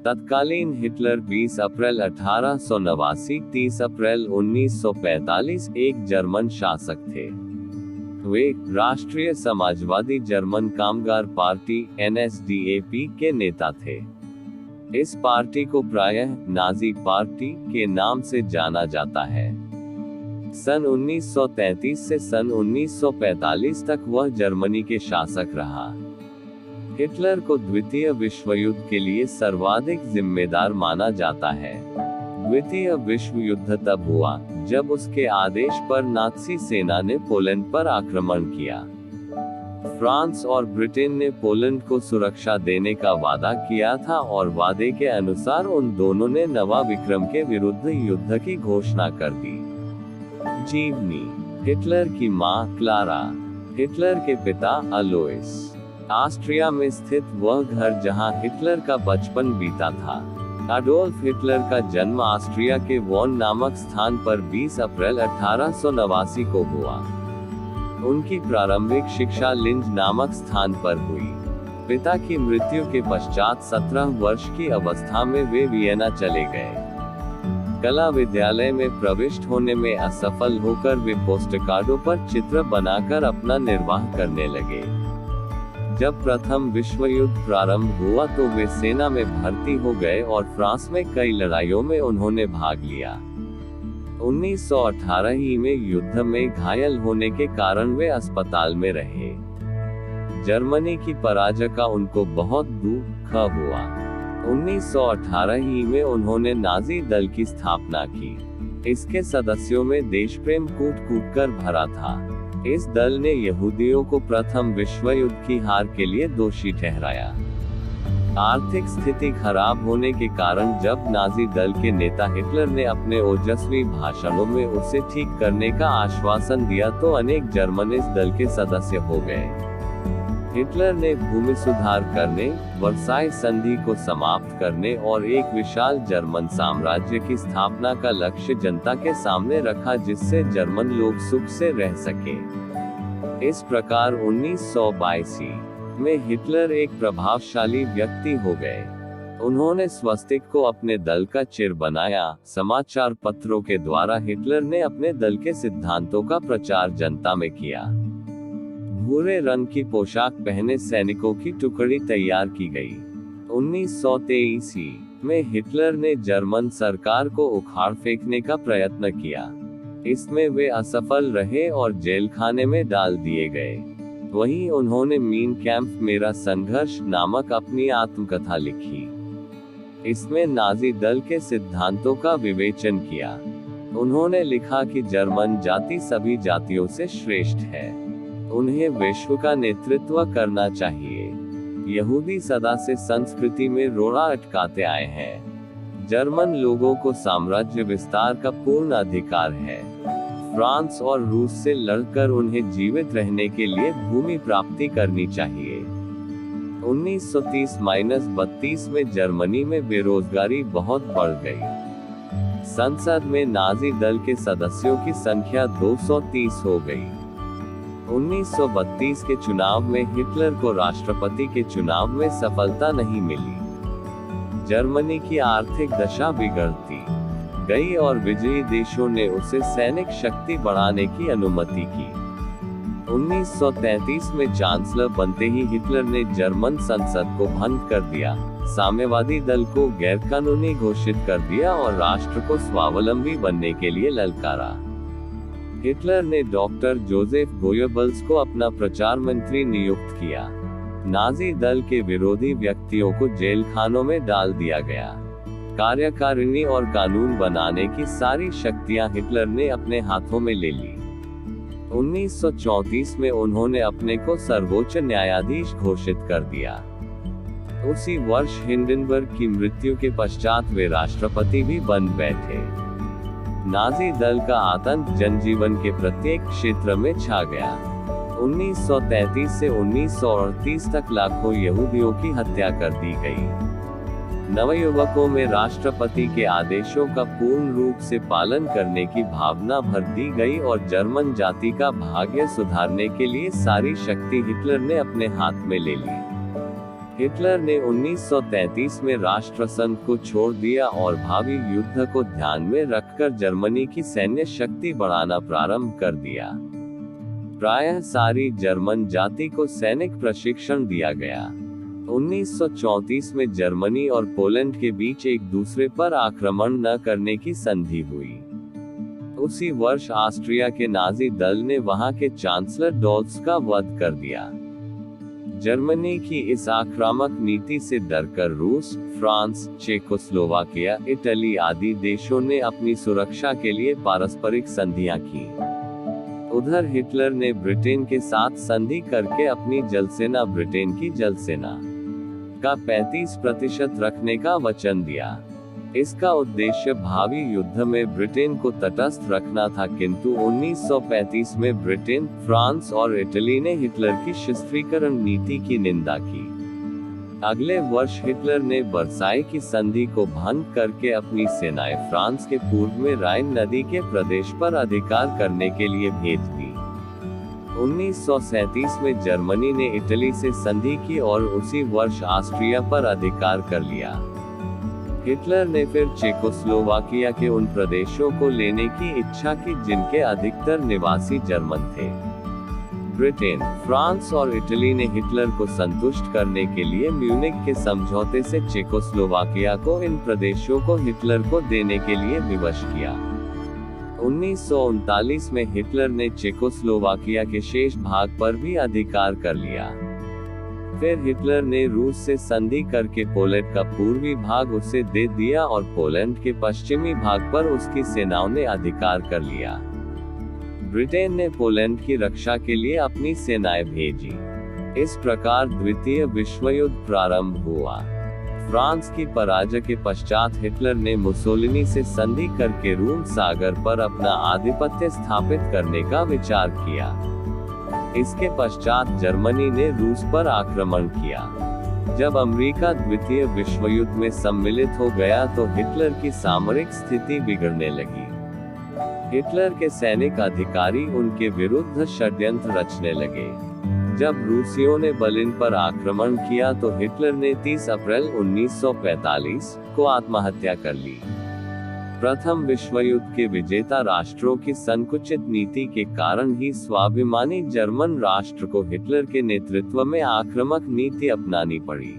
तत्कालीन हिटलर 20 अप्रैल 1889 30 अप्रैल 1945 एक जर्मन शासक थे। वे राष्ट्रीय समाजवादी जर्मन कामगार पार्टी NSDAP के नेता थे। इस पार्टी को प्रायः नाजी पार्टी के नाम से जाना जाता है। सन 1933 से सन 1945 तक वह जर्मनी के शासक रहा। हिटलर को द्वितीय विश्व युद्ध के लिए सर्वाधिक जिम्मेदार माना जाता है। द्वितीय विश्व युद्ध तब हुआ जब उसके आदेश पर नात्सी सेना ने पोलैंड पर आक्रमण किया। फ्रांस और ब्रिटेन ने पोलैंड को सुरक्षा देने का वादा किया था और वादे के अनुसार उन दोनों ने नवा विक्रम के विरुद्ध युद्ध की घोषणा कर दी। जीवनी। हिटलर की मां क्लारा। हिटलर के पिता अलोइस। ऑस्ट्रिया में स्थित वह घर जहां हिटलर का बचपन बीता था। अडोल्फ हिटलर का जन्म ऑस्ट्रिया के वॉन नामक स्थान पर 20 अप्रैल 1889 को हुआ। उनकी प्रारंभिक शिक्षा लिंज नामक स्थान पर हुई। पिता की मृत्यु के पश्चात 17 वर्ष की अवस्था में वे वियना चले गए। कला विद्यालय में प्रविष्ट होने में असफल होकर वे पोस्टकार्डों पर चित्र बनाकर अपना निर्वाह करने लगे। जब प्रथम विश्व युद्ध प्रारंभ हुआ तो वे सेना में भर्ती हो गए और फ्रांस में कई लड़ाइयों में उन्होंने भाग लिया। 1918 ही में युद्ध में घायल होने के कारण वे अस्पताल में रहे। जर्मनी की पराजय का उनको बहुत दुख हुआ। 1918 ही में उन्होंने नाजी दल की स्थापना की। इसके सदस्यों में देश प्रेम कूट-कूट कर भरा था। इस दल ने यहूदियों को प्रथम विश्व युद्ध की हार के लिए दोषी ठहराया। आर्थिक स्थिति खराब होने के कारण जब नाजी दल के नेता हिटलर ने अपने ओजस्वी भाषणों में उसे ठीक करने का आश्वासन दिया तो अनेक जर्मन इस दल के सदस्य हो गए। हिटलर ने भूमि सुधार करने, वर्साई संधि को समाप्त करने और एक विशाल जर्मन साम्राज्य की स्थापना का लक्ष्य जनता के सामने रखा जिससे जर्मन लोग सुख से रह सके। इस प्रकार 1922 में हिटलर एक प्रभावशाली व्यक्ति हो गए। उन्होंने स्वस्तिक को अपने दल का चिन्ह बनाया। समाचार पत्रों के द्वारा हिटलर ने अपने दल के सिद्धांतों का प्रचार जनता में किया। भूरे रंग की पोशाक पहने सैनिकों की टुकड़ी तैयार की गई। 1923 में हिटलर ने जर्मन सरकार को उखाड़ फेंकने का प्रयत्न किया। इसमें वे असफल रहे और जेल खाने में डाल दिए गए। वहीं उन्होंने मीन कैंप मेरा संघर्ष नामक अपनी आत्मकथा लिखी। इसमें नाजी दल के सिद्धांतों का विवेचन किया। उन्होंने लिखा कि जर्मन जाति सभी जातियों से श्रेष्ठ है। उन्हें विश्व का नेतृत्व करना चाहिए। यहूदी सदा से संस्कृति में रोड़ा अटकाते आए हैं। जर्मन लोगों को साम्राज्य विस्तार का पूर्ण अधिकार है। फ्रांस और रूस से लड़कर उन्हें जीवित रहने के लिए भूमि प्राप्ति करनी चाहिए। 1930-32 में जर्मनी में बेरोजगारी बहुत बढ़ गई। संसद में नाजी दल के सदस्यों की संख्या 230 हो गई। 1932 के चुनाव में हिटलर को राष्ट्रपति के चुनाव में सफलता नहीं मिली। जर्मनी की आर्थिक दशा बिगड़ती गई और विजयी देशों ने उसे सैनिक शक्ति बढ़ाने की अनुमति की। 1933 में चांसलर बनते ही हिटलर ने जर्मन संसद को भंग कर दिया, साम्यवादी दल को गैरकानूनी घोषित कर दिया और राष्ट्र को स्वावलंबी बनने के लिए ललकारा। हिटलर ने डॉक्टर जोसेफ गोयबल्स को अपना प्रचार मंत्री नियुक्त किया। नाजी दल के विरोधी व्यक्तियों को जेल खानों में डाल दिया गया। कार्यकारिणी और कानून बनाने की सारी शक्तियां हिटलर ने अपने हाथों में ले ली। 1934 में उन्होंने अपने को सर्वोच्च न्यायाधीश घोषित कर दिया। उसी वर्ष हिंडनबर्ग की मृत्यु के पश्चात वे राष्ट्रपति भी बन बैठे। नाजी दल का आतंक जनजीवन के प्रत्येक क्षेत्र में छा गया। 1933 से 1938 तक लाखों यहूदियों की हत्या कर दी गई। नवयुवकों में राष्ट्रपति के आदेशों का पूर्ण रूप से पालन करने की भावना भर दी गई और जर्मन जाति का भाग्य सुधारने के लिए सारी शक्ति हिटलर ने अपने हाथ में ले ली। हिटलर ने 1933 में राष्ट्रसंघ को छोड़ दिया और भावी युद्ध को ध्यान में रखकर जर्मनी की सैन्य शक्ति बढ़ाना प्रारंभ कर दिया। प्रायः सारी जर्मन जाति को सैनिक प्रशिक्षण दिया गया। 1934 में जर्मनी और पोलैंड के बीच एक दूसरे पर आक्रमण न करने की संधि हुई। उसी वर्ष ऑस्ट्रिया के नाजी दल ने वहां के चांसलर डॉल्स का वध कर दिया। जर्मनी की इस आक्रामक नीति से डरकर रूस, फ्रांस, चेकोस्लोवाकिया, इटली आदि देशों ने अपनी सुरक्षा के लिए पारस्परिक संधियां की। उधर हिटलर ने ब्रिटेन के साथ संधि करके अपनी जलसेना ब्रिटेन की जलसेना का 35% रखने का वचन दिया। इसका उद्देश्य भावी युद्ध में ब्रिटेन को तटस्थ रखना था, किंतु 1935 में ब्रिटेन, फ्रांस और इटली ने हिटलर की शिस्त्रीकरण नीति की निंदा की। अगले वर्ष हिटलर ने वर्साई की संधि को भंग करके अपनी सेनाएं फ्रांस के पूर्व में राइन नदी के प्रदेश पर अधिकार करने के लिए भेज दी। 1937 में जर्मनी ने इटली से संधि की और उसी वर्ष ऑस्ट्रिया पर अधिकार कर लिया। हिटलर ने फिर चेकोस्लोवाकिया के उन प्रदेशों को लेने की इच्छा की जिनके अधिकतर निवासी जर्मन थे। ब्रिटेन, फ्रांस और इटली ने हिटलर को संतुष्ट करने के लिए म्यूनिख के समझौते से चेकोस्लोवाकिया को इन प्रदेशों को हिटलर को देने के लिए विवश किया। 1939 में हिटलर ने चेकोस्लोवाकिया के शेष भाग पर भी अधिकार कर लिया। फिर हिटलर ने रूस से संधि करके पोलैंड का पूर्वी भाग उसे दे दिया और पोलैंड के पश्चिमी भाग पर उसकी सेनाओं ने अधिकार कर लिया। ब्रिटेन ने पोलैंड की रक्षा के लिए अपनी सेनाएं भेजी। इस प्रकार द्वितीय विश्व युद्ध प्रारंभ हुआ। फ्रांस की पराजय के पश्चात हिटलर ने मुसोलिनी से संधि करके रूम सागर पर अपना आधिपत्य स्थापित करने का विचार किया। इसके पश्चात जर्मनी ने रूस पर आक्रमण किया। जब अमेरिका द्वितीय विश्व युद्ध में सम्मिलित हो गया तो हिटलर की सामरिक स्थिति बिगड़ने लगी। हिटलर के सैनिक अधिकारी उनके विरुद्ध षड्यंत्र रचने लगे। जब रूसियों ने बर्लिन पर आक्रमण किया तो हिटलर ने 30 अप्रैल 1945 को आत्महत्या कर ली। प्रथम विश्व युद्ध के विजेता राष्ट्रों की संकुचित नीति के कारण ही स्वाभिमानी जर्मन राष्ट्र को हिटलर के नेतृत्व में आक्रामक नीति अपनानी पड़ी।